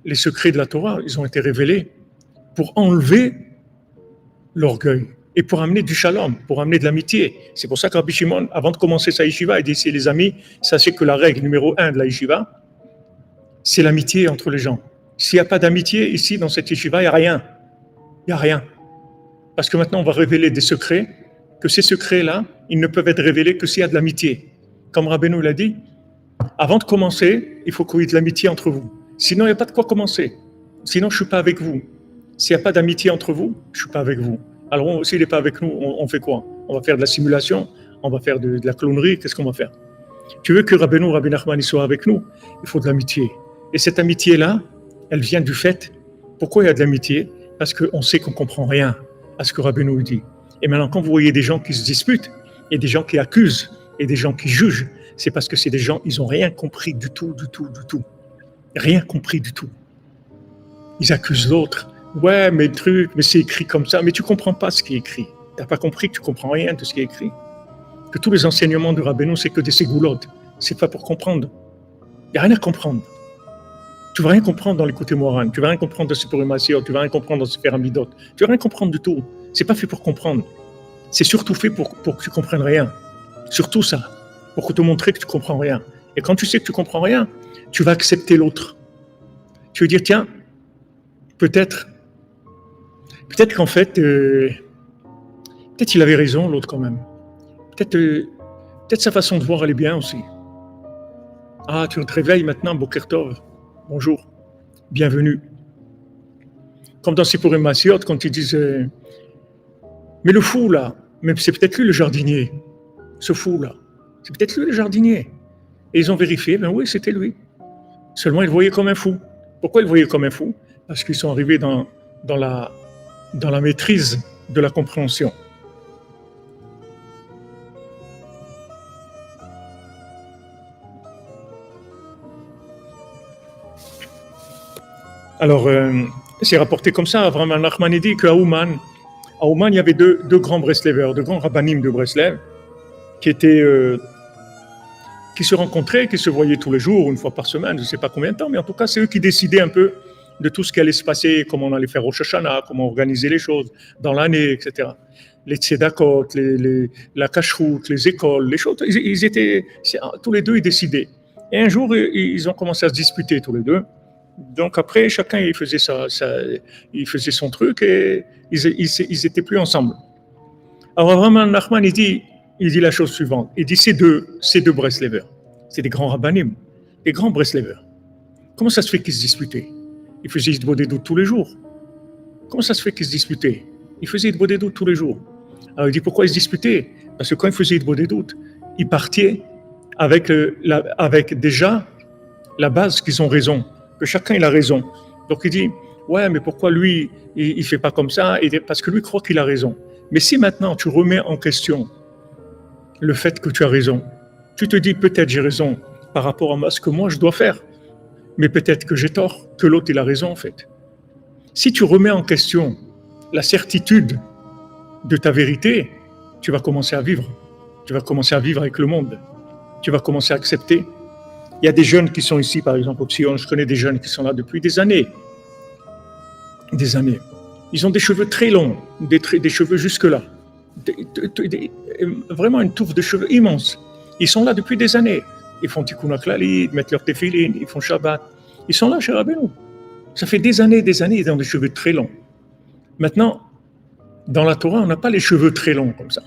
les secrets de la Torah, ils ont été révélés pour enlever l'orgueil et pour amener du shalom, pour amener de l'amitié. C'est pour ça que Rabbi Shimon, avant de commencer sa yeshiva, il dit, ici les amis, sachez que la règle numéro 1 de la yeshiva, c'est l'amitié entre les gens. S'il n'y a pas d'amitié ici dans cette yeshiva, il n'y a rien. Il n'y a rien. Parce que maintenant, on va révéler des secrets, que ces secrets-là, ils ne peuvent être révélés que s'il y a de l'amitié. Comme Rabbeinu l'a dit, avant de commencer, il faut qu'il y ait de l'amitié entre vous. Sinon, il n'y a pas de quoi commencer. Sinon, je ne suis pas avec vous. S'il n'y a pas d'amitié entre vous, je ne suis pas avec vous. Alors, s'il n'est pas avec nous, on fait quoi? On va faire de la simulation, on va faire de la clownerie, qu'est-ce qu'on va faire? Tu veux que Rabbi Nachman soit avec nous? Il faut de l'amitié. Et cette amitié-là, elle vient du fait. Pourquoi il y a de l'amitié? Parce qu'on sait qu'on ne comprend rien à ce que Rabbi nous dit. Et maintenant, quand vous voyez des gens qui se disputent, et des gens qui accusent, et des gens qui jugent, c'est parce que c'est des gens, ils n'ont rien compris du tout. Rien compris du tout. Ils accusent l'autre. Ouais, mais le truc, mais c'est écrit comme ça. Mais tu ne comprends pas ce qui est écrit. Tu n'as pas compris que tu ne comprends rien de ce qui est écrit. Que tous les enseignements de Rabbeinu, c'est que des ségoulottes. C'est pas pour comprendre. Il n'y a rien à comprendre. Tu ne vas rien comprendre dans les côtés moraux. Tu ne vas rien comprendre dans ce Purimasiot. Tu ne vas rien comprendre dans ce Pyramidot. Tu ne vas rien comprendre du tout. Ce n'est pas fait pour comprendre. C'est surtout fait pour que tu ne comprennes rien. Surtout ça. Pour te montrer que tu ne comprends rien. Et quand tu sais que tu ne comprends rien, tu vas accepter l'autre. Tu veux dire, tiens, peut-être qu'en fait, peut-être il avait raison, l'autre quand même. Peut-être sa façon de voir, elle est bien aussi. Ah, tu te réveilles maintenant, Boker Tov. Bonjour, bienvenue. Comme dans Sipurim Masiot, quand ils disent mais le fou là, mais c'est peut-être lui le jardinier. Ce fou là, c'est peut-être lui le jardinier. Et ils ont vérifié, ben oui, c'était lui. Seulement, ils le voyaient comme un fou. Pourquoi ils le voyaient comme un fou? Parce qu'ils sont arrivés dans la maîtrise de la compréhension. Alors, c'est rapporté comme ça. Avraham Nachman dit qu'à Ouman, il y avait deux grands Breslevers, deux grands rabbanim de Breslev, qui se rencontraient, qui se voyaient tous les jours, une fois par semaine, je ne sais pas combien de temps, mais en tout cas, c'est eux qui décidaient un peu de tout ce qui allait se passer, comment on allait faire Rosh Hashanah, comment organiser les choses dans l'année, etc. Les tzedakot, la cacheroute, les écoles, les choses, ils étaient, tous les deux, ils décidaient. Et un jour, ils ont commencé à se disputer tous les deux. Donc après, chacun il faisait son truc et ils étaient plus ensemble. Alors vraiment, Nachman il dit la chose suivante. Il dit ces deux Breslevers, c'est des grands rabbanim, des grands Breslevers. Comment ça se fait qu'ils se disputaient? Ils faisaient Hitbod des doutes tous les jours. Comment ça se fait qu'ils se disputaient? Ils faisaient Hitbod des doutes tous les jours. Alors il dit pourquoi ils se disputaient? Parce que quand ils faisaient Hitbod des doutes, ils partaient avec déjà la base qu'ils ont raison. Que chacun il a raison. Donc il dit, ouais, mais pourquoi lui, il ne fait pas comme ça? Parce que lui croit qu'il a raison. Mais si maintenant tu remets en question le fait que tu as raison, tu te dis peut-être j'ai raison par rapport à ce que moi je dois faire, mais peut-être que j'ai tort, que l'autre il a raison en fait. Si tu remets en question la certitude de ta vérité, tu vas commencer à vivre. Tu vas commencer à vivre avec le monde. Tu vas commencer à accepter. Il y a des jeunes qui sont ici, par exemple, au Psion. Je connais des jeunes qui sont là depuis des années. Des années. Ils ont des cheveux très longs, des cheveux jusque-là. Vraiment une touffe de cheveux immense. Ils sont là depuis des années. Ils font Tikkun HaKlali, ils mettent leur téfilin, ils font Shabbat. Ils sont là chez Rabbeinu. Ça fait des années, ils ont des cheveux très longs. Maintenant, dans la Torah, on n'a pas les cheveux très longs comme ça.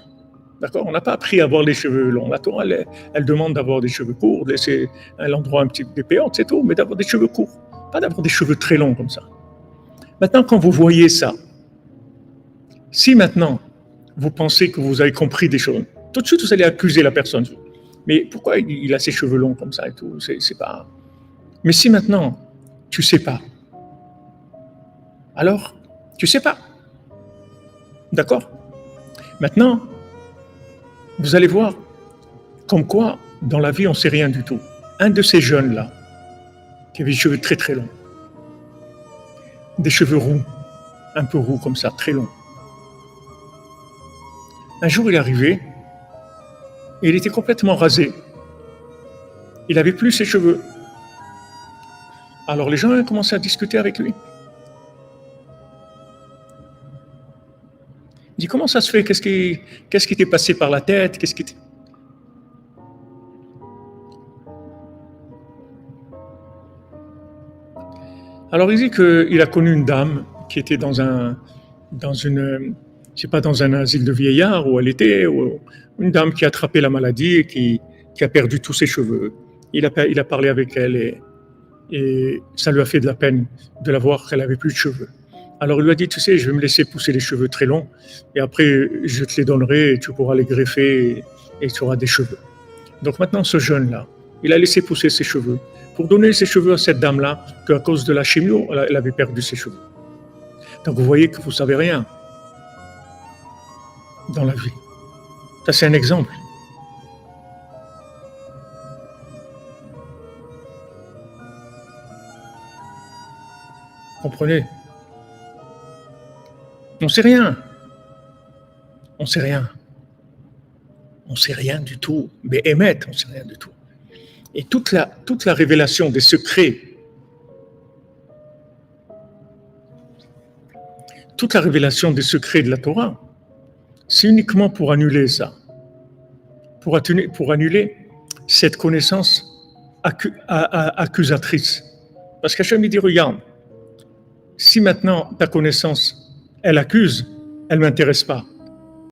D'accord? On n'a pas appris à avoir les cheveux longs. La Torah, elle demande d'avoir des cheveux courts, de laisser l'endroit un petit peu d'épéante, c'est tout, mais d'avoir des cheveux courts. Pas d'avoir des cheveux très longs comme ça. Maintenant, quand vous voyez ça, si maintenant vous pensez que vous avez compris des choses, tout de suite vous allez accuser la personne. Mais pourquoi il a ses cheveux longs comme ça et tout? C'est pas. Mais si maintenant tu sais pas, alors tu sais pas. D'accord? Maintenant, vous allez voir comme quoi, dans la vie, on ne sait rien du tout. Un de ces jeunes-là, qui avait des cheveux très très longs, des cheveux roux, un peu roux comme ça, très longs. Un jour, il est arrivé, et il était complètement rasé. Il n'avait plus ses cheveux. Alors les gens ont commencé à discuter avec lui. Il dit, comment ça se fait? Qu'est-ce qui t'est passé par la tête? Alors il dit qu'il a connu une dame qui était dans une, je sais pas, dans un asile de vieillards où elle était, ou une dame qui a attrapé la maladie et qui a perdu tous ses cheveux. Il a parlé avec elle et ça lui a fait de la peine de la voir qu'elle avait plus de cheveux. Alors il lui a dit, tu sais, je vais me laisser pousser les cheveux très longs et après je te les donnerai et tu pourras les greffer et tu auras des cheveux. Donc maintenant ce jeune-là, il a laissé pousser ses cheveux pour donner ses cheveux à cette dame-là qu'à cause de la chimio, elle avait perdu ses cheveux. Donc vous voyez que vous savez rien dans la vie. Ça c'est un exemple. Comprenez? On sait rien. On sait rien. On sait rien du tout. Mais émettre, on sait rien du tout. Et toute la révélation des secrets, toute la révélation des secrets de la Torah, c'est uniquement pour annuler ça, pour annuler cette connaissance accusatrice. Parce qu'Hachem il dit, regarde, si maintenant ta connaissance, elle accuse, elle ne m'intéresse pas.